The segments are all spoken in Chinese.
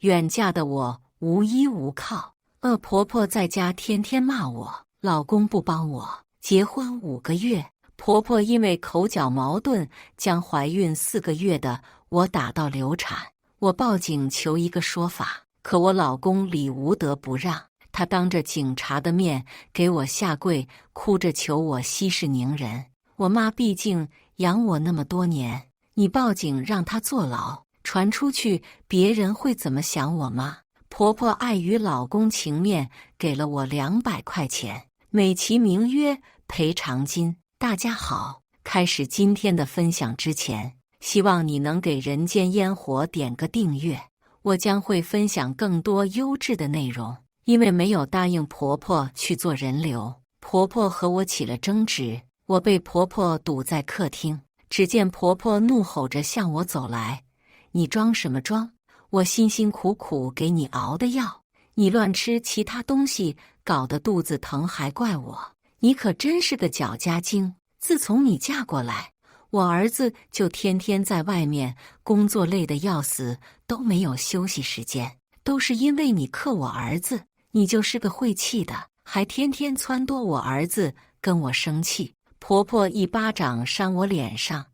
远嫁的我无依无靠，恶婆婆在家天天骂我，老公不帮我。结婚5个月，婆婆因为口角矛盾，将怀孕4个月的我打到流产。我报警求一个说法，可我老公理无德不让，他当着警察的面给我下跪，哭着求我息事宁人。我妈毕竟养我那么多年，你报警让她坐牢，传出去别人会怎么想我吗？婆婆碍于老公情面，给了我200块钱，美其名曰赔偿金。大家好，开始今天的分享之前，希望你能给人间烟火点个订阅，我将会分享更多优质的内容。因为没有答应婆婆去做人流，婆婆和我起了争执，我被婆婆堵在客厅。只见婆婆怒吼着向我走来，你装什么装？我辛辛苦苦给你熬的药，你乱吃其他东西，搞得肚子疼还怪我，你可真是个搅家精。自从你嫁过来，我儿子就天天在外面工作，累得要死，都没有休息时间，都是因为你克我儿子。你就是个会气的，还天天撺掇我儿子跟我生气。婆婆一巴掌扇我脸上，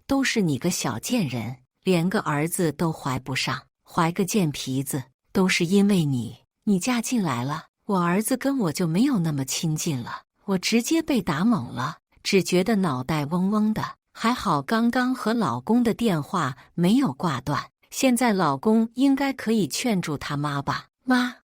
都是你个小贱人，连个儿子都怀不上，怀个贱皮子，都是因为你。你嫁进来了，我儿子跟我就没有那么亲近了，我直接被打懵了，只觉得脑袋嗡嗡的。还好刚刚和老公的电话没有挂断，现在老公应该可以劝住他妈吧。妈，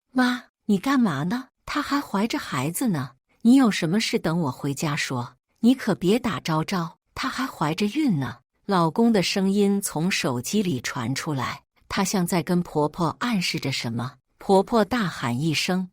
你干嘛呢？她还怀着孩子呢，你有什么事等我回家说，你可别打招招，她还怀着孕呢。老公的声音从手机里传出来，他像在跟婆婆暗示着什么。婆婆大喊一声，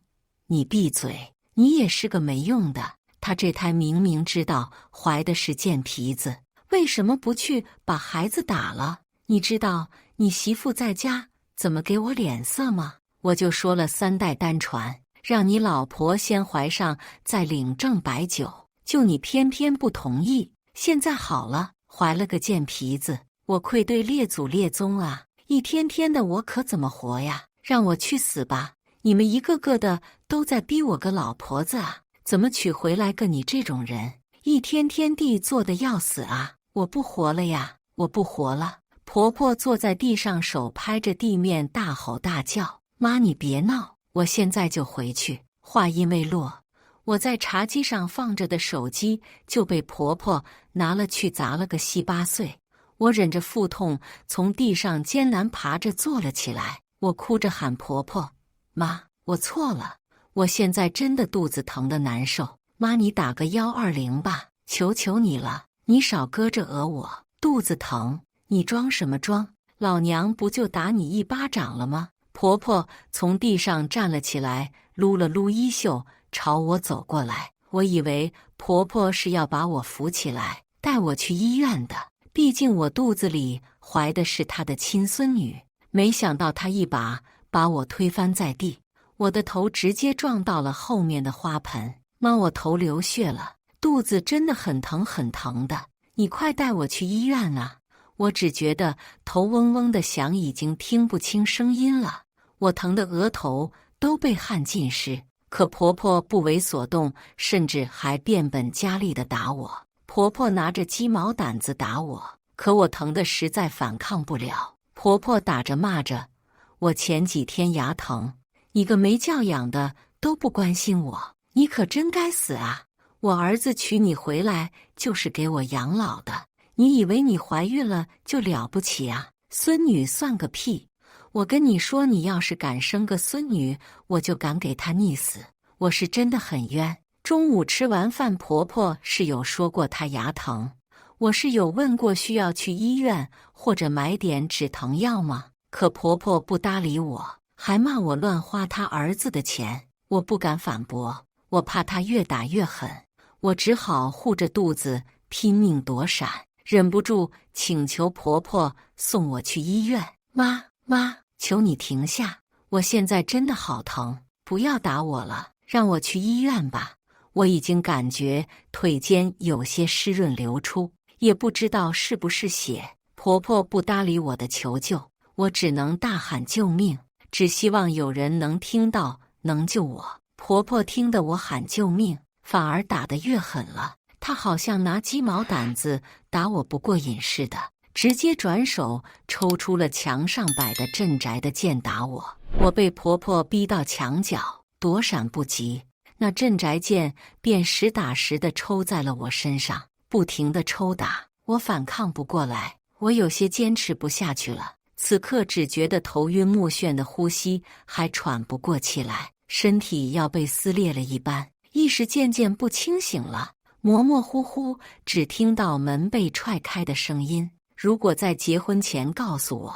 你闭嘴，你也是个没用的。她这胎明明知道怀的是贱皮子，为什么不去把孩子打了？你知道你媳妇在家怎么给我脸色吗？我就说了3代单传，让你老婆先怀上再领证摆酒，就你偏偏不同意。现在好了，怀了个贱皮子，我愧对列祖列宗啊！一天天的我可怎么活呀？让我去死吧！你们一个个的都在逼我个老婆子啊！怎么娶回来个你这种人？一天天地做的要死啊！我不活了呀！我不活了！婆婆坐在地上，手拍着地面，大吼大叫。妈，你别闹，我现在就回去。话音未落，我在茶几上放着的手机就被婆婆拿了去砸了个稀巴碎。我忍着腹痛从地上艰难爬着坐了起来，我哭着喊婆婆，妈，我错了，我现在真的肚子疼得难受，妈你打个120吧，求求你了，你少搁着讹我，肚子疼，你装什么装？老娘不就打你一巴掌了吗？婆婆从地上站了起来，撸了撸衣袖，朝我走过来。我以为婆婆是要把我扶起来，带我去医院的，毕竟我肚子里怀的是她的亲孙女。没想到她一把把我推翻在地，我的头直接撞到了后面的花盆。妈，我头流血了，肚子真的很疼很疼的，你快带我去医院啊！我只觉得头嗡嗡的响，已经听不清声音了。我疼得额头都被汗浸湿，可婆婆不为所动，甚至还变本加厉地打我。婆婆拿着鸡毛掸子打我，可我疼得实在反抗不了。婆婆打着骂着，我前几天牙疼，你个没教养的都不关心我，你可真该死啊！我儿子娶你回来就是给我养老的，你以为你怀孕了就了不起啊？孙女算个屁！我跟你说，你要是敢生个孙女，我就敢给她溺死。我是真的很冤。中午吃完饭，婆婆是有说过她牙疼，我是有问过需要去医院或者买点止疼药吗？可婆婆不搭理我，还骂我乱花她儿子的钱。我不敢反驳，我怕她越打越狠，我只好护着肚子拼命躲闪，忍不住请求婆婆送我去医院。妈，求你停下，我现在真的好疼，不要打我了，让我去医院吧。我已经感觉腿间有些湿润流出，也不知道是不是血。婆婆不搭理我的求救，我只能大喊救命。只希望有人能听到，能救我。婆婆听得我喊救命，反而打得越狠了。她好像拿鸡毛掸子打我不过瘾似的，直接转手抽出了墙上摆的镇宅的剑打我。我被婆婆逼到墙角，躲闪不及，那镇宅剑便实打实地抽在了我身上，不停地抽打。我反抗不过来，我有些坚持不下去了。此刻只觉得头晕目眩的呼吸，还喘不过气来，身体要被撕裂了一般，意识渐渐不清醒了，模模糊糊只听到门被踹开的声音。如果在结婚前告诉我，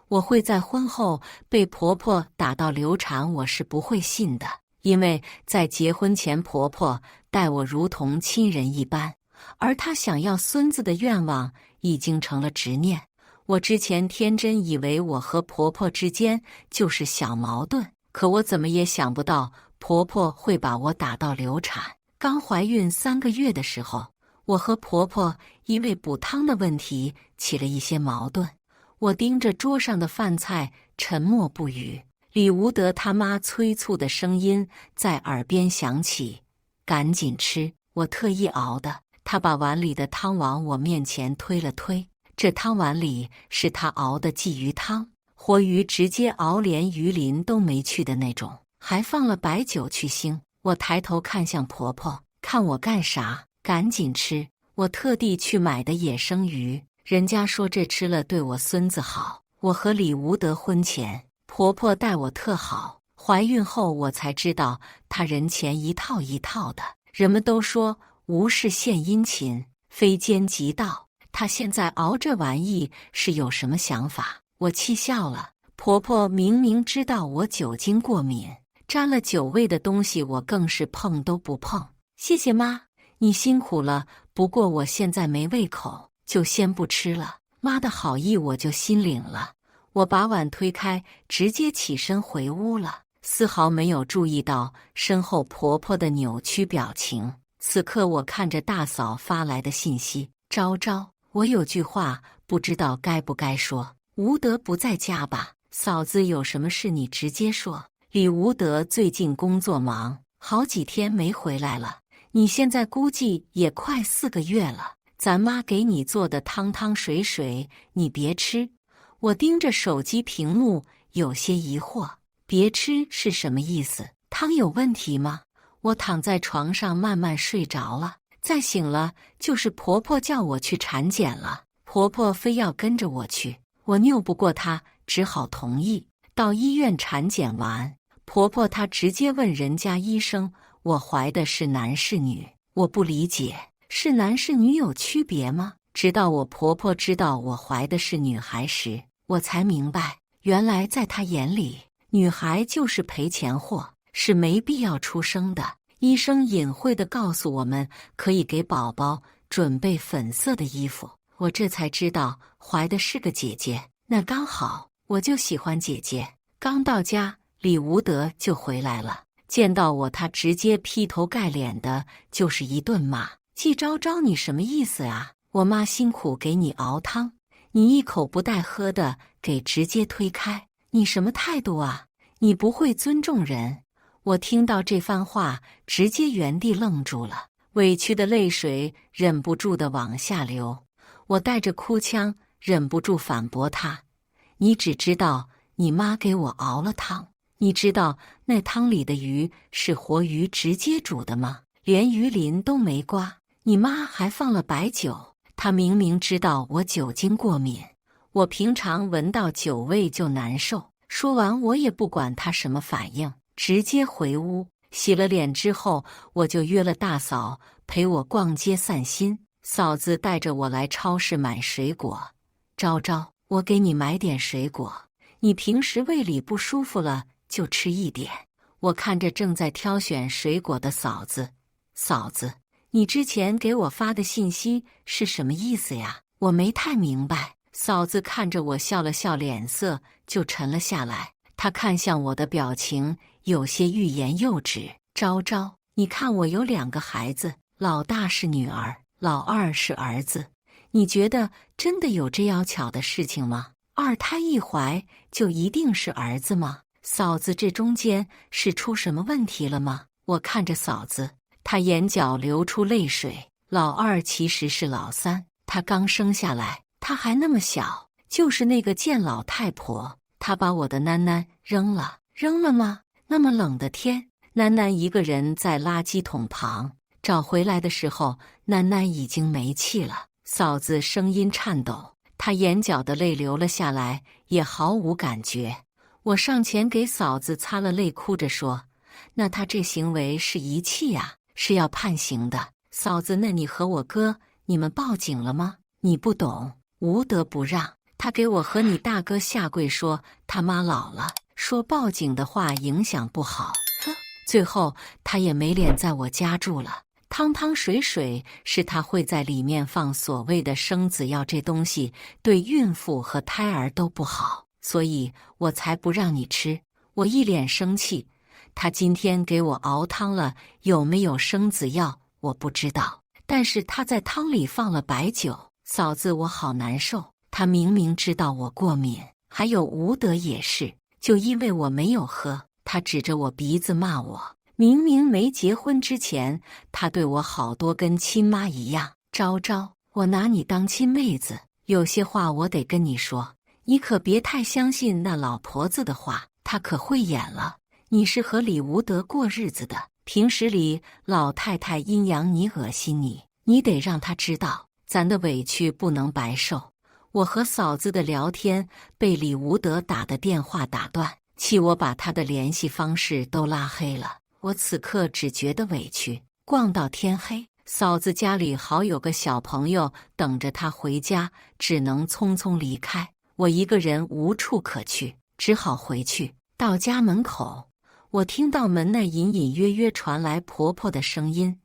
我会在婚后被婆婆打到流产，我是不会信的。因为在结婚前，婆婆待我如同亲人一般，而她想要孙子的愿望已经成了执念。我之前天真以为我和婆婆之间就是小矛盾，可我怎么也想不到婆婆会把我打到流产。刚怀孕3个月的时候，我和婆婆因为补汤的问题起了一些矛盾。我盯着桌上的饭菜，沉默不语。李无德他妈催促的声音在耳边响起：“赶紧吃！”我特意熬的。他把碗里的汤往我面前推了推，这汤碗里是他熬的鲫鱼汤，活鱼直接熬连鱼鳞都没去的那种，还放了白酒去腥。我抬头看向婆婆，看我干啥？赶紧吃！我特地去买的野生鱼，人家说这吃了对我孙子好。我和李无德婚前，婆婆待我特好，怀孕后我才知道她人前一套一套的。人们都说无事献殷勤，非奸即盗。她现在熬这玩意是有什么想法？我气笑了。婆婆明明知道我酒精过敏，沾了酒味的东西我更是碰都不碰。谢谢妈，你辛苦了，不过我现在没胃口，就先不吃了。妈的好意我就心领了。我把碗推开，直接起身回屋了，丝毫没有注意到身后婆婆的扭曲表情。此刻我看着大嫂发来的信息：“昭昭，我有句话不知道该不该说。无德不在家吧？嫂子有什么事你直接说。李无德最近工作忙，好几天没回来了。你现在估计也快4个月了。咱妈给你做的汤汤水水，你别吃。”我盯着手机屏幕，有些疑惑，别吃是什么意思？汤有问题吗？我躺在床上慢慢睡着了，再醒了就是婆婆叫我去产检了。婆婆非要跟着我去，我拗不过她，只好同意。到医院产检完，婆婆她直接问人家医生，我怀的是男是女？我不理解，是男是女有区别吗？直到我婆婆知道我怀的是女孩时，我才明白，原来在她眼里，女孩就是赔钱货，是没必要出生的。医生隐晦地告诉我们，可以给宝宝准备粉色的衣服。我这才知道怀的是个姐姐，那刚好，我就喜欢姐姐。刚到家，李无德就回来了，见到我，他直接劈头盖脸的就是一顿骂：“季昭昭，你什么意思啊？我妈辛苦给你熬汤，你一口不带喝的给直接推开，你什么态度啊？你不会尊重人。”我听到这番话，直接原地愣住了，委屈的泪水忍不住的往下流。我带着哭腔，忍不住反驳他：“你只知道你妈给我熬了汤，你知道那汤里的鱼是活鱼直接煮的吗？连鱼鳞都没刮，你妈还放了白酒。她明明知道我酒精过敏，我平常闻到酒味就难受。”说完，我也不管她什么反应，直接回屋。洗了脸之后，我就约了大嫂陪我逛街散心。嫂子带着我来超市买水果。昭昭，我给你买点水果，你平时胃里不舒服了就吃一点。我看着正在挑选水果的嫂子，嫂子，你之前给我发的信息是什么意思呀？我没太明白。嫂子看着我笑了笑，脸色就沉了下来。她看向我的表情有些欲言又止。昭昭，你看我有2个孩子，老大是女儿，老二是儿子，你觉得真的有这样巧的事情吗？2胎一怀就一定是儿子吗？嫂子，这中间是出什么问题了吗？我看着嫂子，她眼角流出泪水。老二其实是老三，她刚生下来，她还那么小，就是那个贱老太婆，她把我的囡囡扔了。扔了吗？那么冷的天，囡囡一个人在垃圾桶旁，找回来的时候，囡囡已经没气了。嫂子声音颤抖，她眼角的泪流了下来，也毫无感觉。我上前给嫂子擦了泪，哭着说：“那他这行为是遗弃呀，是要判刑的。”嫂子，那你和我哥，你们报警了吗？你不懂，无德不让。他给我和你大哥下跪说他妈老了，说报警的话影响不好。最后他也没脸在我家住了。汤汤水水是他会在里面放所谓的生子药，这东西对孕妇和胎儿都不好，所以我才不让你吃。我一脸生气。他今天给我熬汤了，有没有生子药我不知道，但是他在汤里放了白酒。嫂子，我好难受。他明明知道我过敏，还有吴德也是，就因为我没有喝，他指着我鼻子骂我。明明没结婚之前，他对我好多跟亲妈一样。昭昭，我拿你当亲妹子，有些话我得跟你说，你可别太相信那老婆子的话，她可会演了。你是和李无德过日子的，平时里老太太阴阳你，恶心你，你得让她知道，咱的委屈不能白受。我和嫂子的聊天被李无德打的电话打断，气我把他的联系方式都拉黑了。我此刻只觉得委屈，逛到天黑。嫂子家里好有个小朋友等着她回家，只能匆匆离开。我一个人无处可去，只好回去。到家门口，我听到门内隐隐约约传来婆婆的声音：“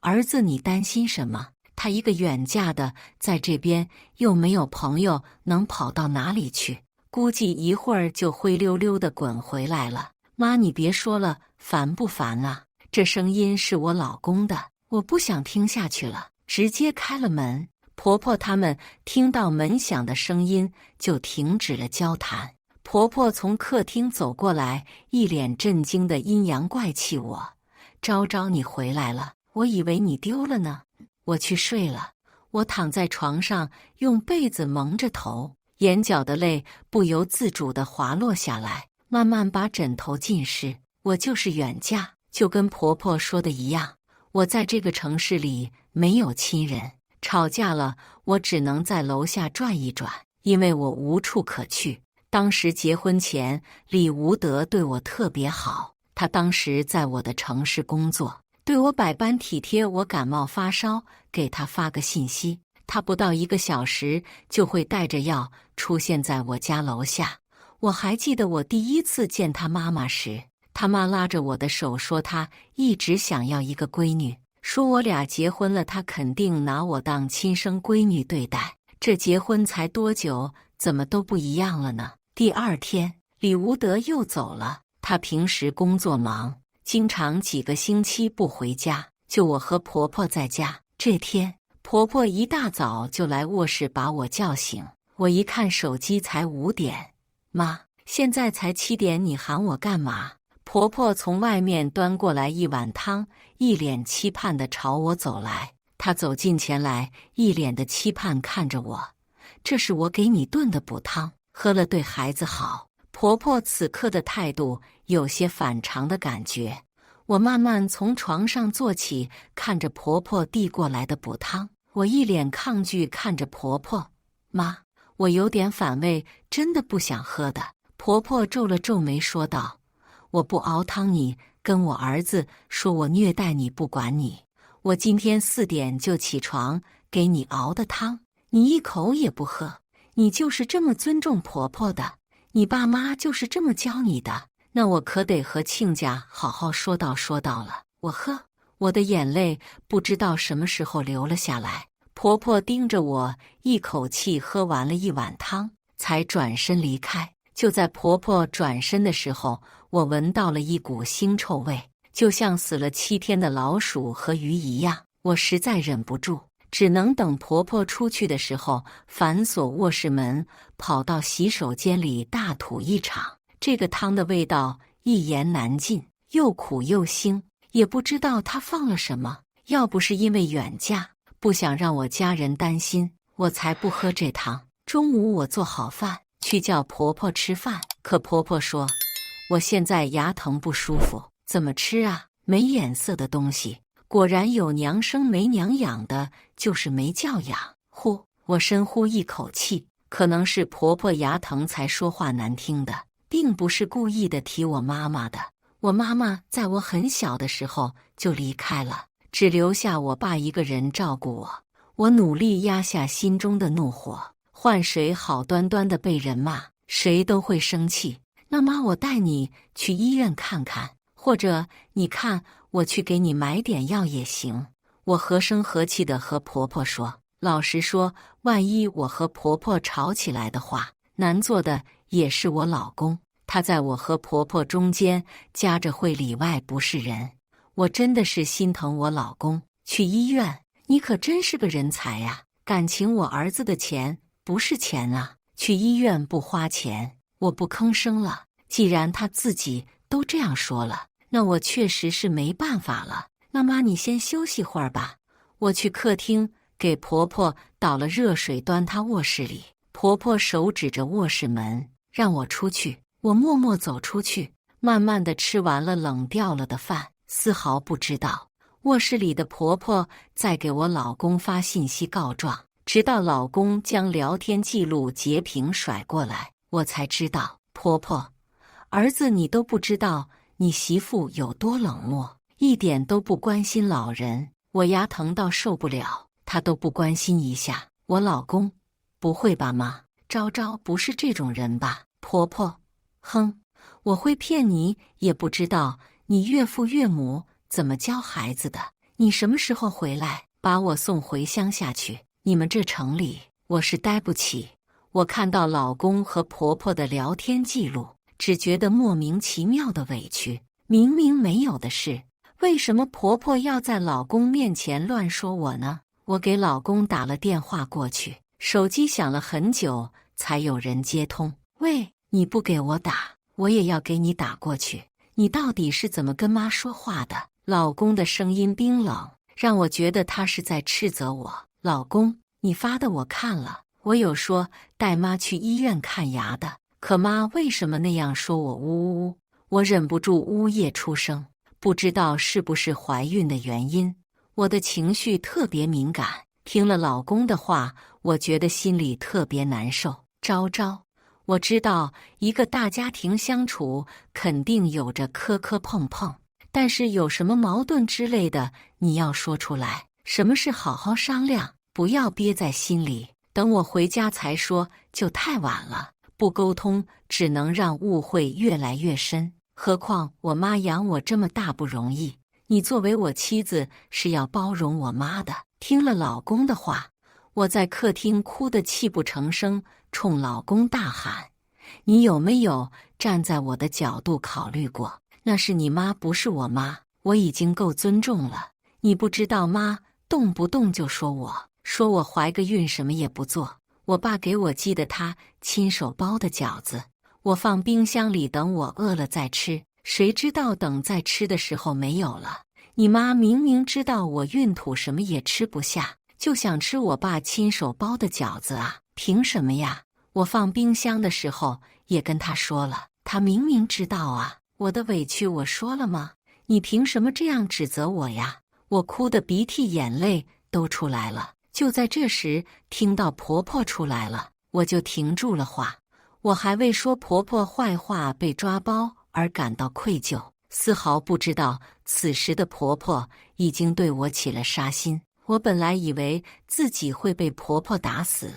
儿子，你担心什么？她一个远嫁的，在这边又没有朋友，能跑到哪里去？估计一会儿就灰溜溜的滚回来了。妈，你别说了，烦不烦啊？”这声音是我老公的，我不想听下去了，直接开了门。婆婆他们听到门响的声音，就停止了交谈。婆婆从客厅走过来，一脸震惊的阴阳怪气我：“昭昭，你回来了，我以为你丢了呢。”我去睡了。我躺在床上，用被子蒙着头，眼角的泪不由自主地滑落下来，慢慢把枕头浸湿。我就是远嫁，就跟婆婆说的一样，我在这个城市里没有亲人，吵架了我只能在楼下转一转，因为我无处可去。当时结婚前，李无德对我特别好，他当时在我的城市工作，对我百般体贴。我感冒发烧，给他发个信息，他不到1个小时就会带着药出现在我家楼下。我还记得我第一次见他妈妈时，他妈拉着我的手说他一直想要一个闺女，说我俩结婚了，他肯定拿我当亲生闺女对待。这结婚才多久，怎么都不一样了呢？第2天，李无德又走了。他平时工作忙，经常几个星期不回家，就我和婆婆在家。这天，婆婆一大早就来卧室把我叫醒。我一看手机才5点，妈，现在才7点，你喊我干嘛？婆婆从外面端过来一碗汤，一脸期盼地朝我走来。她走近前来，一脸的期盼看着我：“这是我给你炖的补汤，喝了对孩子好。”婆婆此刻的态度有些反常的感觉。我慢慢从床上坐起，看着婆婆递过来的补汤，我一脸抗拒看着婆婆：“妈，我有点反胃，真的不想喝的。”婆婆皱了皱眉说道：“我不熬汤，你跟我儿子说我虐待你，不管你。我今天4点就起床给你熬的汤，你一口也不喝。你就是这么尊重婆婆的？你爸妈就是这么教你的？那我可得和亲家好好说道了。”我喝，我的眼泪不知道什么时候流了下来。婆婆盯着我，一口气喝完了1碗汤，才转身离开。就在婆婆转身的时候，我闻到了一股腥臭味，就像死了7天的老鼠和鱼一样。我实在忍不住，只能等婆婆出去的时候反锁卧室门，跑到洗手间里大吐一场。这个汤的味道一言难尽，又苦又腥，也不知道她放了什么。要不是因为远嫁，不想让我家人担心，我才不喝这汤。中午我做好饭去叫婆婆吃饭，可婆婆说我现在牙疼不舒服，怎么吃啊？没眼色的东西。果然有娘生没娘养的，就是没教养。呼，我深呼一口气，可能是婆婆牙疼才说话难听的，并不是故意的提我妈妈的。我妈妈在我很小的时候就离开了，只留下我爸一个人照顾我。我努力压下心中的怒火，换谁好端端的被人骂，谁都会生气。那妈，我带你去医院看看，或者你看我去给你买点药也行。我和声和气地和婆婆说，老实说，万一我和婆婆吵起来的话，难做的也是我老公，他在我和婆婆中间夹着会里外不是人。我真的是心疼我老公。去医院，你可真是个人才呀！感情我儿子的钱不是钱啊，去医院不花钱。我不吭声了，既然他自己都这样说了，那我确实是没办法了。那妈，你先休息会儿吧。我去客厅给婆婆倒了热水，端她卧室里。婆婆手指着卧室门，让我出去。我默默走出去，慢慢地吃完了冷掉了的饭，丝毫不知道卧室里的婆婆在给我老公发信息告状，直到老公将聊天记录截屏甩过来，我才知道，婆婆，儿子你都不知道你媳妇有多冷漠，一点都不关心老人。我牙疼到受不了，她都不关心一下。我老公，不会吧妈？昭昭不是这种人吧？婆婆，哼，我会骗你也不知道你岳父岳母怎么教孩子的。你什么时候回来？把我送回乡下去，你们这城里我是待不起。我看到老公和婆婆的聊天记录，只觉得莫名其妙的委屈。明明没有的事，为什么婆婆要在老公面前乱说我呢？我给老公打了电话过去，手机响了很久才有人接通。喂，你不给我打，我也要给你打过去。你到底是怎么跟妈说话的？老公的声音冰冷，让我觉得他是在斥责我。老公，你发的我看了，我有说带妈去医院看牙的，可妈为什么那样说我？呜呜，我忍不住呜咽出声，不知道是不是怀孕的原因，我的情绪特别敏感。听了老公的话，我觉得心里特别难受。昭昭，我知道一个大家庭相处肯定有着磕磕碰碰，但是有什么矛盾之类的，你要说出来。什么事好好商量，不要憋在心里。等我回家才说，就太晚了。不沟通，只能让误会越来越深。何况我妈养我这么大不容易，你作为我妻子是要包容我妈的。听了老公的话，我在客厅哭得泣不成声，冲老公大喊：你有没有站在我的角度考虑过？那是你妈，不是我妈，我已经够尊重了。你不知道妈动不动就说我怀个孕什么也不做。我爸给我寄的他亲手包的饺子，我放冰箱里等我饿了再吃，谁知道等再吃的时候没有了。你妈明明知道我孕吐什么也吃不下，就想吃我爸亲手包的饺子啊，凭什么呀？我放冰箱的时候也跟他说了，他明明知道啊。我的委屈我说了吗？你凭什么这样指责我呀？我哭得鼻涕眼泪都出来了。就在这时，听到婆婆出来了，我就停住了话。我还为说婆婆坏话被抓包而感到愧疚，丝毫不知道此时的婆婆已经对我起了杀心。我本来以为自己会被婆婆打死，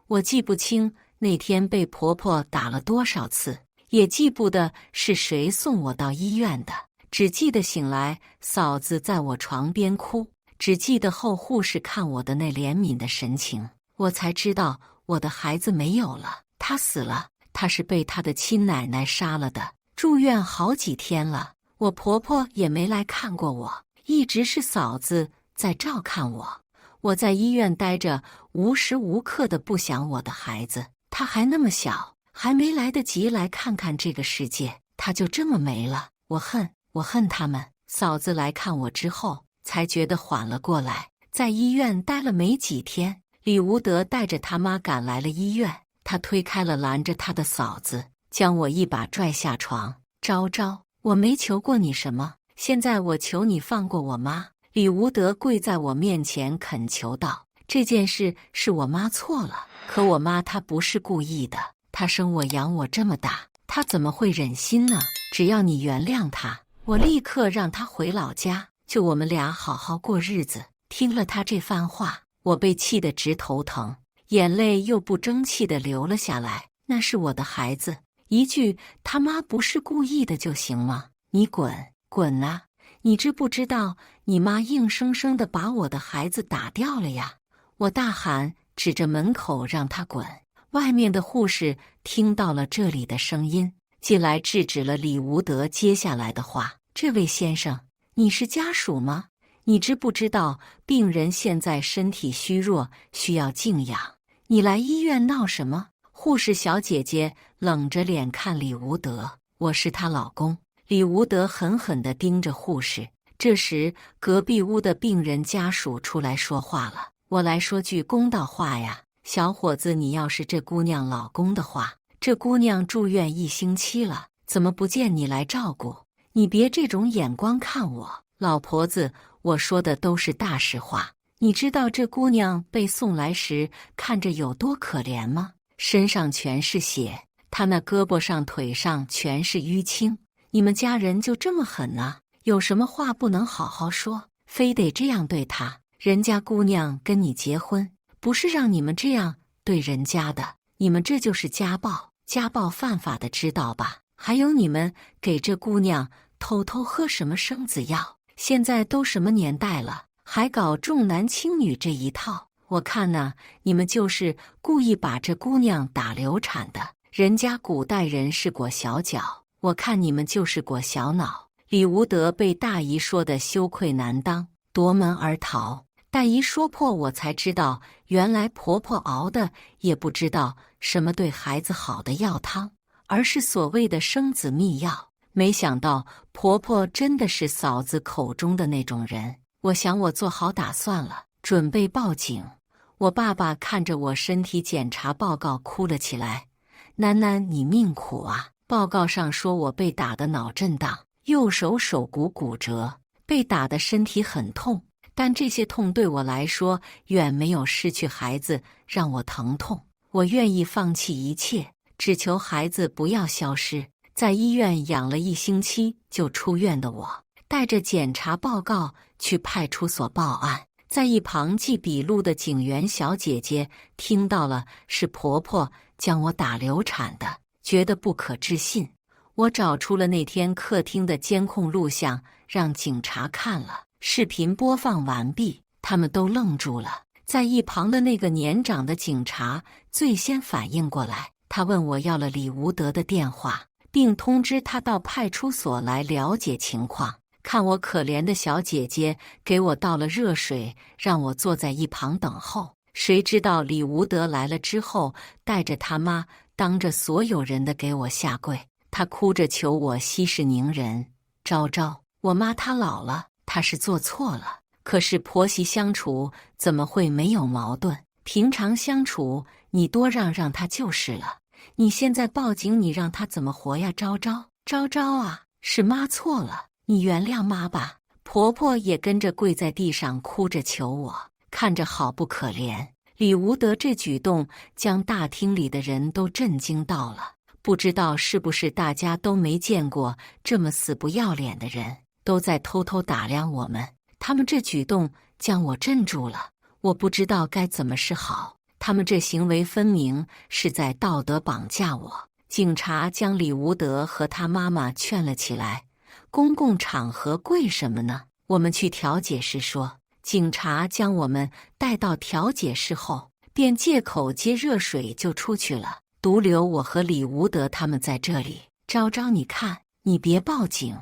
我记不清那天被婆婆打了多少次，也记不得是谁送我到医院的，只记得醒来嫂子在我床边哭，只记得后护士看我的那怜悯的神情，我才知道我的孩子没有了，他死了，他是被他的亲奶奶杀了的，住院好几天了，我婆婆也没来看过我，一直是嫂子在照看我。我在医院待着，无时无刻的不想我的孩子，他还那么小，还没来得及来看看这个世界，他就这么没了。我恨他们。嫂子来看我之后，才觉得缓了过来。在医院待了没几天，李无德带着他妈赶来了医院。他推开了拦着他的嫂子，将我一把拽下床。昭昭，我没求过你什么，现在我求你放过我妈。李无德跪在我面前恳求道：这件事是我妈错了，可我妈她不是故意的，她生我养我这么大，她怎么会忍心呢？只要你原谅她，我立刻让她回老家，就我们俩好好过日子。听了他这番话，我被气得直头疼，眼泪又不争气地流了下来。那是我的孩子，一句他妈不是故意的就行吗？你滚滚啊！你知不知道你妈硬生生地把我的孩子打掉了呀？我大喊，指着门口让他滚。外面的护士听到了这里的声音，进来制止了李无德接下来的话。这位先生，你是家属吗？你知不知道病人现在身体虚弱，需要静养？你来医院闹什么？护士小姐姐冷着脸看李无德，我是她老公。李无德狠狠地盯着护士。这时，隔壁屋的病人家属出来说话了：我来说句公道话呀，小伙子，你要是这姑娘老公的话，这姑娘住院1星期了，怎么不见你来照顾？你别这种眼光看我，老婆子。我说的都是大实话，你知道这姑娘被送来时看着有多可怜吗？身上全是血，她那胳膊上腿上全是淤青。你们家人就这么狠啊？有什么话不能好好说，非得这样对她？人家姑娘跟你结婚，不是让你们这样对人家的，你们这就是家暴，家暴犯法的，知道吧？还有你们给这姑娘偷偷喝什么生子药？现在都什么年代了，还搞重男轻女这一套？我看呢，你们就是故意把这姑娘打流产的。人家古代人是裹小脚，我看你们就是裹小脑。李无德被大姨说得羞愧难当，夺门而逃。大姨说破，我才知道，原来婆婆熬的也不知道什么对孩子好的药汤，而是所谓的生子秘药。没想到婆婆真的是嫂子口中的那种人。我想我做好打算了，准备报警。我爸爸看着我身体检查报告哭了起来：楠楠，你命苦啊！报告上说我被打的脑震荡，右手手骨骨折，被打的身体很痛，但这些痛对我来说远没有失去孩子让我疼痛。我愿意放弃一切，只求孩子不要消失。在医院养了1星期就出院的我，带着检查报告去派出所报案。在一旁记笔录的警员小姐姐听到了是婆婆将我打流产的，觉得不可置信。我找出了那天客厅的监控录像，让警察看了。视频播放完毕，他们都愣住了。在一旁的那个年长的警察最先反应过来，他问我要了李无德的电话，并通知他到派出所来了解情况。看我可怜的小姐姐，给我倒了热水，让我坐在一旁等候。谁知道李无德来了之后，带着他妈当着所有人的给我下跪。他哭着求我息事宁人。昭昭，我妈她老了，她是做错了，可是婆媳相处怎么会没有矛盾？平常相处你多让让她就是了。你现在报警，你让她怎么活呀？昭昭，昭昭啊，是妈错了，你原谅妈吧。婆婆也跟着跪在地上哭着求我，看着好不可怜。李无德这举动将大厅里的人都震惊到了，不知道是不是大家都没见过这么死不要脸的人，都在偷偷打量我们。他们这举动将我镇住了，我不知道该怎么是好。他们这行为分明是在道德绑架我。警察将李无德和他妈妈劝了起来，公共场合跪什么呢？我们去调解室说。警察将我们带到调解室后，便借口接热水就出去了，独留我和李无德他们在这里。昭昭，你看，你别报警，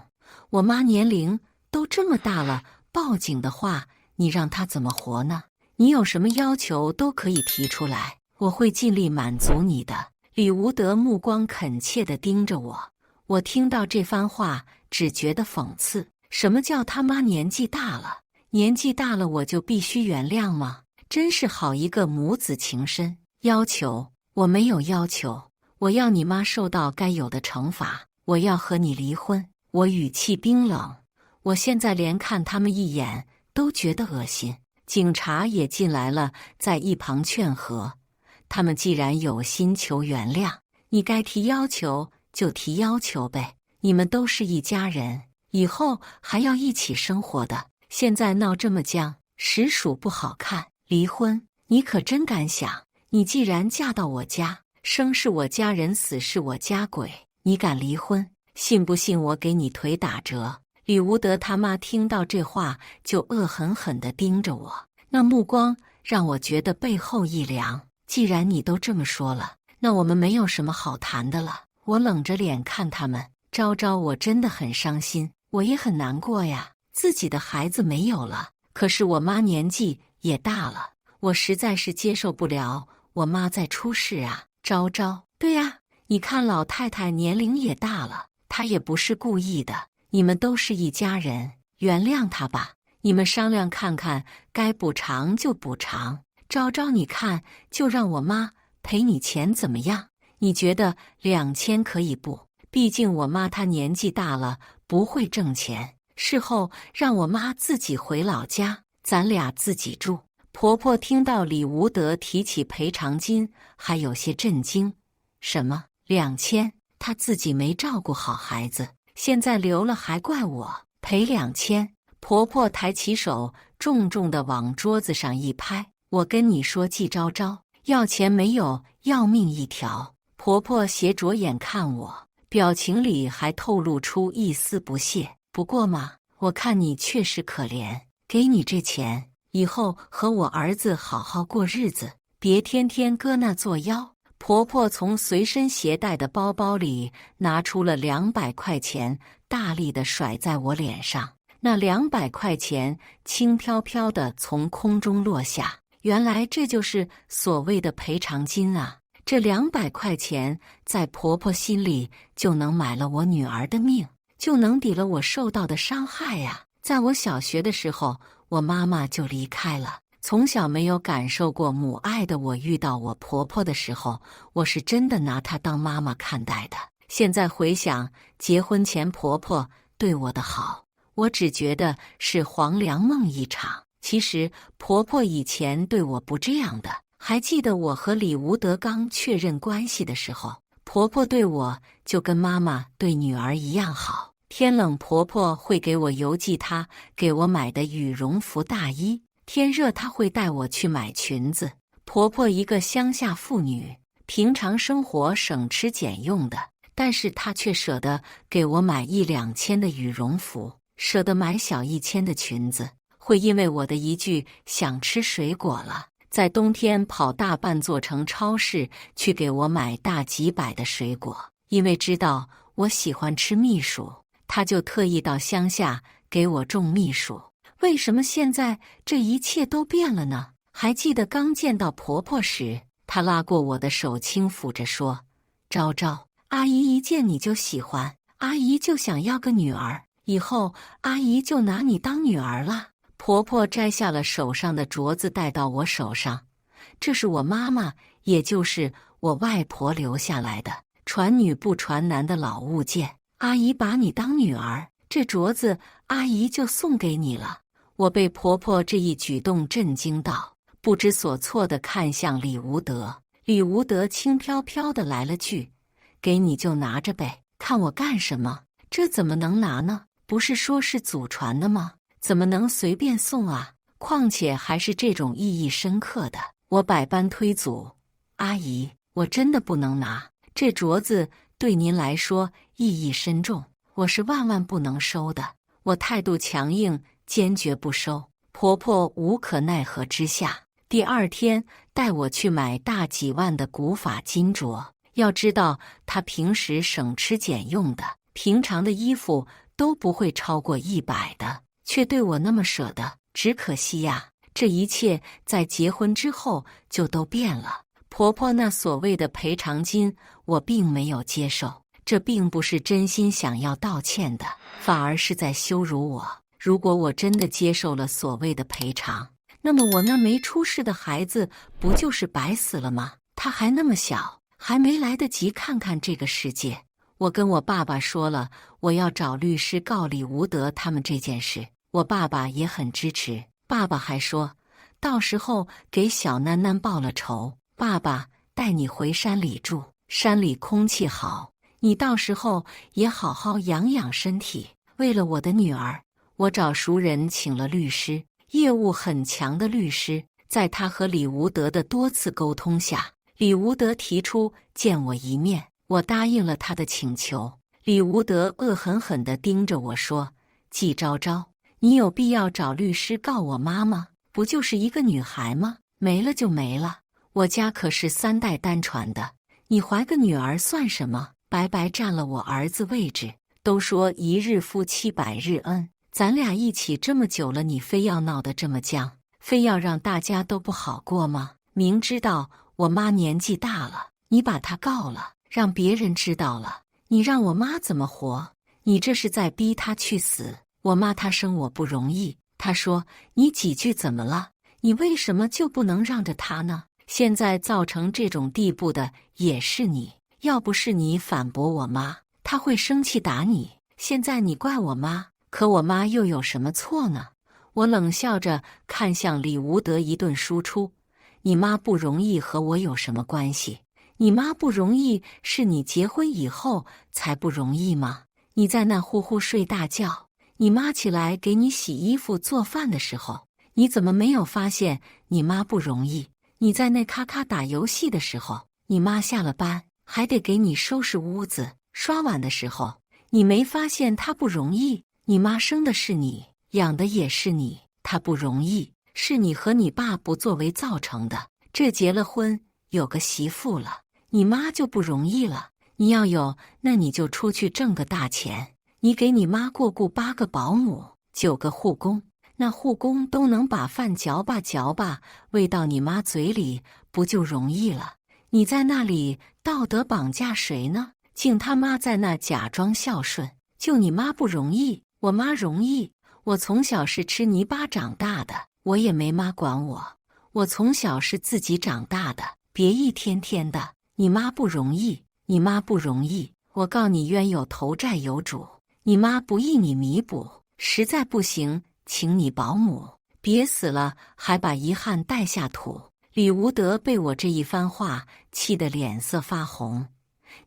我妈年龄都这么大了，报警的话，你让她怎么活呢？你有什么要求都可以提出来，我会尽力满足你的。李无德目光恳切地盯着我，我听到这番话，只觉得讽刺。什么叫他妈年纪大了？年纪大了我就必须原谅吗？真是好一个母子情深。要求？我没有要求，我要你妈受到该有的惩罚，我要和你离婚。我语气冰冷，我现在连看他们一眼都觉得恶心。警察也进来了，在一旁劝和。他们既然有心求原谅，你该提要求就提要求呗。你们都是一家人，以后还要一起生活的。现在闹这么僵，实属不好看。离婚？你可真敢想！你既然嫁到我家，生是我家人，死是我家鬼，你敢离婚？信不信我给你腿打折？李无德他妈听到这话，就恶狠狠地盯着我，那目光让我觉得背后一凉。既然你都这么说了，那我们没有什么好谈的了。我冷着脸看他们。昭昭，我真的很伤心，我也很难过呀。自己的孩子没有了，可是我妈年纪也大了，我实在是接受不了我妈再出事啊。昭昭，对呀，你看老太太年龄也大了，她也不是故意的，你们都是一家人，原谅她吧。你们商量看看，该补偿就补偿。昭昭，你看，就让我妈赔你钱怎么样？你觉得2000可以不？毕竟我妈她年纪大了，不会挣钱。事后让我妈自己回老家，咱俩自己住。婆婆听到李无德提起赔偿金，还有些震惊。什么2000？她自己没照顾好孩子，现在留了还怪我赔2000？婆婆抬起手，重重地往桌子上一拍。我跟你说，季昭昭，要钱没有，要命一条。婆婆斜着眼看我，表情里还透露出一丝不屑。不过嘛，我看你确实可怜，给你这钱，以后和我儿子好好过日子，别天天搁那作妖。婆婆从随身携带的包包里拿出了200块钱，大力地甩在我脸上。那200块钱轻飘飘地从空中落下。原来这就是所谓的赔偿金啊！这200块钱在婆婆心里就能买了我女儿的命，就能抵了我受到的伤害呀！在我小学的时候，我妈妈就离开了。从小没有感受过母爱的我，遇到我婆婆的时候，我是真的拿她当妈妈看待的。现在回想，结婚前婆婆对我的好，我只觉得是黄粱梦一场。其实婆婆以前对我不这样的。还记得我和李无德刚确认关系的时候，婆婆对我就跟妈妈对女儿一样好。天冷，婆婆会给我邮寄她给我买的羽绒服大衣；天热，她会带我去买裙子。婆婆一个乡下妇女，平常生活省吃俭用的，但是她却舍得给我买1-2千的羽绒服，舍得买小1000的裙子。会因为我的一句想吃水果了，在冬天跑大半座城超市去给我买大几百的水果。因为知道我喜欢吃蜜薯，他就特意到乡下给我种蜜薯。为什么现在这一切都变了呢？还记得刚见到婆婆时，她拉过我的手，轻抚着说：“昭昭，阿姨一见你就喜欢，阿姨就想要个女儿，以后阿姨就拿你当女儿了。”婆婆摘下了手上的镯子，戴到我手上。这是我妈妈，也就是我外婆留下来的传女不传男的老物件。阿姨把你当女儿，这镯子阿姨就送给你了。我被婆婆这一举动震惊到，不知所措地看向李无德。李无德轻飘飘地来了句：“给你就拿着呗，看我干什么？这怎么能拿呢？不是说是祖传的吗？怎么能随便送啊？况且还是这种意义深刻的。”我百般推阻：“阿姨，我真的不能拿，这镯子对您来说意义深重，我是万万不能收的。”我态度强硬，坚决不收。婆婆无可奈何之下，第2天带我去买大几万的古法金镯。要知道，她平时省吃俭用的，平常的衣服都不会超过100的，却对我那么舍得，只可惜呀，这一切在结婚之后就都变了。婆婆那所谓的赔偿金，我并没有接受，这并不是真心想要道歉的，反而是在羞辱我。如果我真的接受了所谓的赔偿，那么我那没出世的孩子不就是白死了吗？他还那么小，还没来得及看看这个世界。我跟我爸爸说了，我要找律师告李无德他们这件事，我爸爸也很支持。爸爸还说，到时候给小囡囡报了仇，爸爸带你回山里住，山里空气好，你到时候也好好养养身体。为了我的女儿，我找熟人请了律师，业务很强的律师。在他和李无德的多次沟通下，李无德提出见我一面，我答应了他的请求。李无德恶狠狠地盯着我说，季昭昭，你有必要找律师告我妈吗？不就是一个女孩吗？没了就没了，我家可是3代单传的，你怀个女儿算什么？白白占了我儿子位置。都说一日夫妻百日恩，咱俩一起这么久了，你非要闹得这么僵，非要让大家都不好过吗？明知道我妈年纪大了，你把她告了，让别人知道了，你让我妈怎么活？你这是在逼她去死。我妈她生我不容易，她说你几句怎么了？你为什么就不能让着她呢？现在造成这种地步的也是你，要不是你反驳我妈，她会生气打你。现在你怪我妈，可我妈又有什么错呢？我冷笑着看向李无德一顿输出，你妈不容易和我有什么关系？你妈不容易是你结婚以后才不容易吗？你在那呼呼睡大觉，你妈起来给你洗衣服做饭的时候，你怎么没有发现你妈不容易？你在那咔咔打游戏的时候，你妈下了班还得给你收拾屋子刷碗的时候，你没发现她不容易？你妈生的是你，养的也是你，她不容易，是你和你爸不作为造成的。这结了婚，有个媳妇了，你妈就不容易了。你要有，那你就出去挣个大钱，你给你妈过雇8个保姆，9个护工，那护工都能把饭嚼吧嚼吧喂到你妈嘴里，不就容易了？你在那里道德绑架谁呢？竟他妈在那假装孝顺，就你妈不容易，我妈容易。我从小是吃泥巴长大的，我也没妈管我，我从小是自己长大的，别一天天的你妈不容易，你妈不容易，我告你冤有头债有主，你妈不义你弥补，实在不行请你保姆，别死了还把遗憾带下土。李无德被我这一番话气得脸色发红，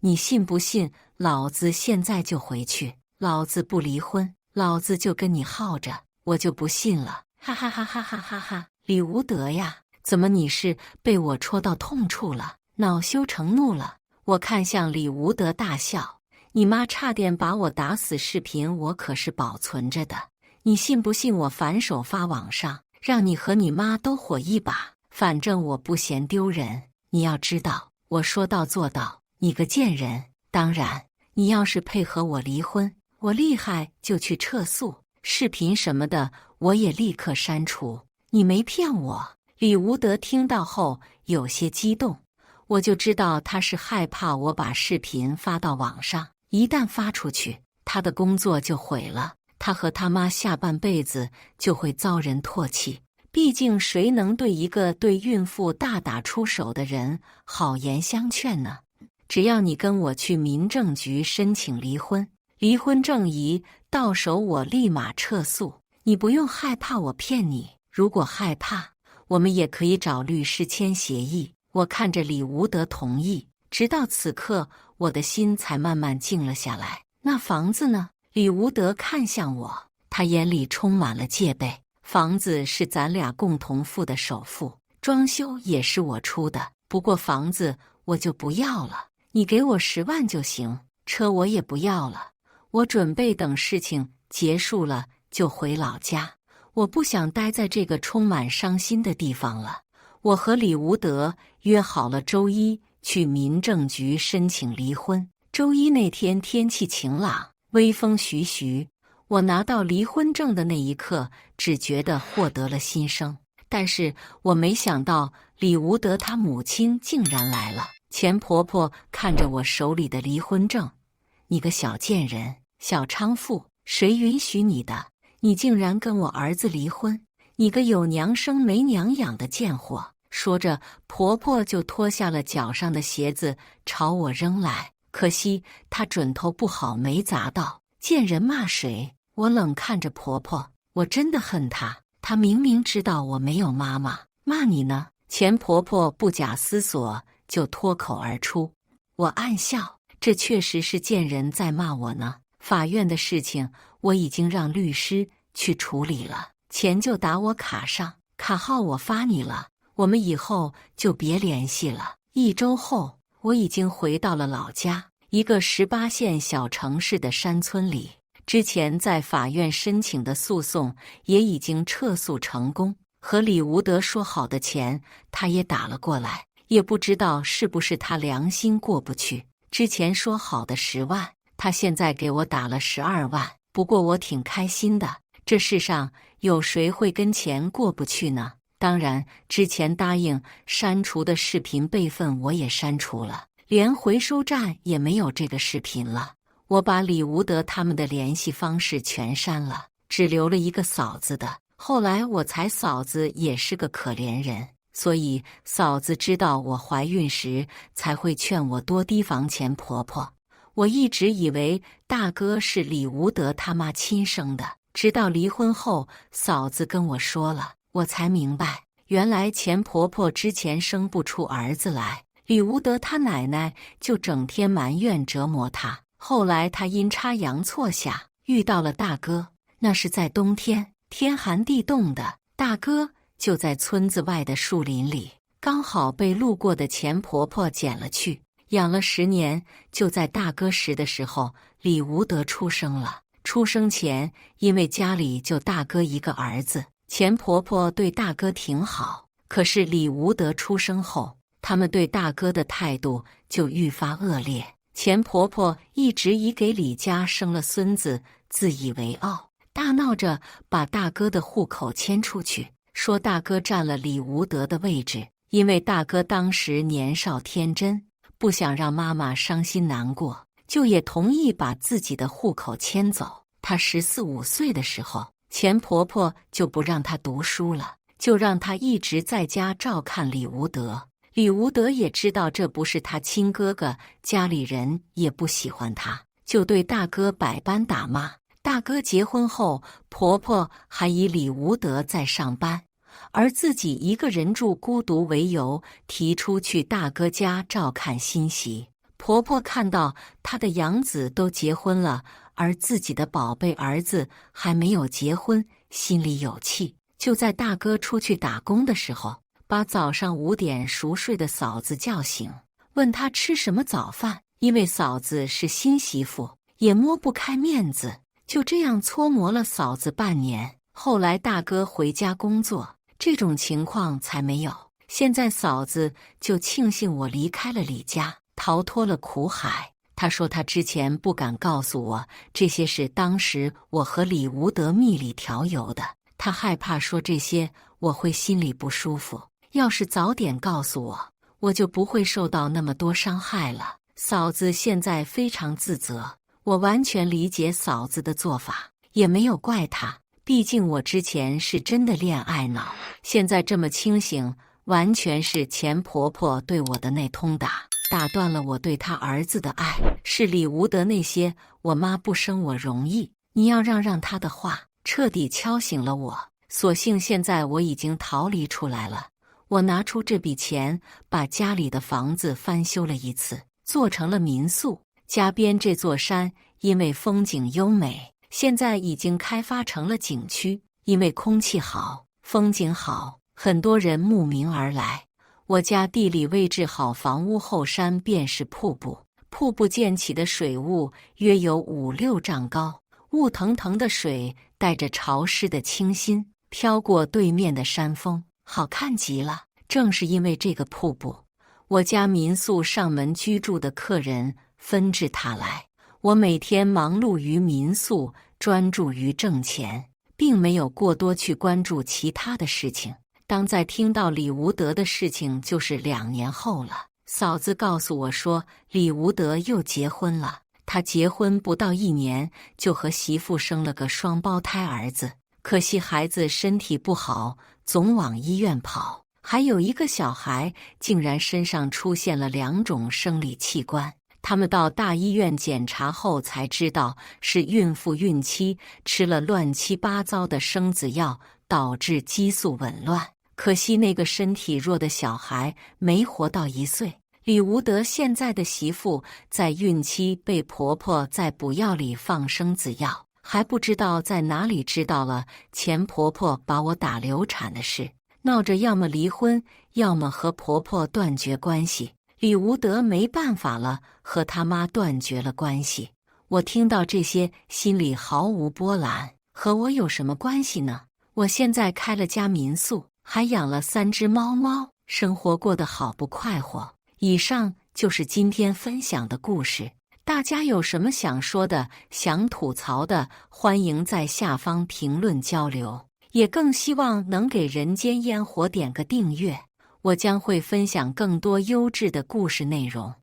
你信不信老子现在就回去，老子不离婚，老子就跟你耗着，我就不信了。哈哈哈哈哈哈哈！李无德呀，怎么你是被我戳到痛处了，恼羞成怒了？我看向李无德大笑，你妈差点把我打死视频我可是保存着的，你信不信我反手发网上，让你和你妈都火一把？反正我不嫌丢人，你要知道我说到做到，你个贱人！当然你要是配合我离婚，我厉害就去撤诉，视频什么的我也立刻删除，你没骗我。李无德听到后有些激动，我就知道他是害怕我把视频发到网上，一旦发出去，他的工作就毁了，他和他妈下半辈子就会遭人唾弃。毕竟谁能对一个对孕妇大打出手的人好言相劝呢？只要你跟我去民政局申请离婚，离婚证一到手我立马撤诉，你不用害怕我骗你。如果害怕，我们也可以找律师签协议。我看着李无德同意，直到此刻我的心才慢慢静了下来。那房子呢？李无德看向我，他眼里充满了戒备。房子是咱俩共同付的首付，装修也是我出的，不过房子我就不要了，你给我10万就行。车我也不要了，我准备等事情结束了就回老家，我不想待在这个充满伤心的地方了。我和李无德约好了周一去民政局申请离婚。周一那天天气晴朗，微风徐徐，我拿到离婚证的那一刻，只觉得获得了新生。但是我没想到李无德他母亲竟然来了。钱婆婆看着我手里的离婚证，你个小贱人，小娼妇，谁允许你的？你竟然跟我儿子离婚！你个有娘生没娘养的贱货！说着，婆婆就脱下了脚上的鞋子朝我扔来。可惜她准头不好，没砸到。见人骂谁？我冷看着婆婆，我真的恨她。她明明知道我没有妈妈，骂你呢？钱婆婆不假思索就脱口而出。我暗笑，这确实是贱人在骂我呢。法院的事情我已经让律师去处理了，钱就打我卡上，卡号我发你了，我们以后就别联系了。1周后，我已经回到了老家，一个18线小城市的山村里。之前在法院申请的诉讼也已经撤诉成功，和李无德说好的钱他也打了过来，也不知道是不是他良心过不去。之前说好的10万，他现在给我打了12万，不过我挺开心的。这世上有谁会跟钱过不去呢？当然，之前答应删除的视频备份我也删除了，连回收站也没有这个视频了。我把李无德他们的联系方式全删了，只留了一个嫂子的。后来我才嫂子也是个可怜人，所以嫂子知道我怀孕时才会劝我多提防钱婆婆。我一直以为大哥是李无德他妈亲生的，直到离婚后嫂子跟我说了，我才明白，原来钱婆婆之前生不出儿子来，李无德他奶奶就整天埋怨折磨他。后来他阴差阳错下遇到了大哥，那是在冬天，天寒地冻的，大哥就在村子外的树林里，刚好被路过的钱婆婆捡了去，养了10年。就在大哥10的时候，李无德出生了。出生前，因为家里就大哥一个儿子，钱婆婆对大哥挺好。可是李无德出生后，他们对大哥的态度就愈发恶劣。钱婆婆一直以给李家生了孙子自以为傲，大闹着把大哥的户口迁出去，说大哥占了李无德的位置。因为大哥当时年少天真，不想让妈妈伤心难过，就也同意把自己的户口迁走。他14、15岁的时候，钱婆婆就不让他读书了，就让他一直在家照看李无德。李无德也知道这不是他亲哥哥，家里人也不喜欢他，就对大哥百般打骂。大哥结婚后，婆婆还以李无德在上班，而自己一个人住孤独为由，提出去大哥家照看新媳。婆婆看到她的养子都结婚了，而自己的宝贝儿子还没有结婚，心里有气，就在大哥出去打工的时候，把早上5点熟睡的嫂子叫醒，问他吃什么早饭。因为嫂子是新媳妇，也摸不开面子，就这样搓磨了嫂子半年。后来大哥回家工作，这种情况才没有。现在嫂子就庆幸我离开了李家，逃脱了苦海。她说她之前不敢告诉我这些事，当时我和李无德蜜里调油的，她害怕说这些我会心里不舒服。要是早点告诉我，我就不会受到那么多伤害了。嫂子现在非常自责，我完全理解嫂子的做法，也没有怪她。毕竟我之前是真的恋爱脑，现在这么清醒，完全是钱婆婆对我的那通打，打断了我对她儿子的爱。是李无德那些我妈不生我容易，你要让她的话，彻底敲醒了我。所幸现在我已经逃离出来了。我拿出这笔钱，把家里的房子翻修了一次，做成了民宿。家边这座山因为风景优美，现在已经开发成了景区。因为空气好，风景好，很多人慕名而来。我家地理位置好，房屋后山便是瀑布，瀑布溅起的水雾约有5、6丈高，雾腾腾的水带着潮湿的清新，飘过对面的山峰，好看极了。正是因为这个瀑布，我家民宿上门居住的客人纷至沓来。我每天忙碌于民宿，专注于挣钱，并没有过多去关注其他的事情。当再听到李无德的事情，就是2年后了。嫂子告诉我说，李无德又结婚了。他结婚不到1年，就和媳妇生了个双胞胎儿子。可惜孩子身体不好，总往医院跑。还有一个小孩，竟然身上出现了2种生理器官。他们到大医院检查后才知道，是孕妇孕期吃了乱七八糟的生子药，导致激素紊乱。可惜那个身体弱的小孩没活到1岁。李无德现在的媳妇在孕期被婆婆在补药里放生子药，还不知道在哪里知道了前婆婆把我打流产的事，闹着要么离婚，要么和婆婆断绝关系。李无德没办法了，和他妈断绝了关系。我听到这些，心里毫无波澜。和我有什么关系呢？我现在开了家民宿，还养了3只猫猫，生活过得好不快活。以上就是今天分享的故事，大家有什么想说的、想吐槽的，欢迎在下方评论交流。也更希望能给人间烟火点个订阅，我将会分享更多优质的故事内容。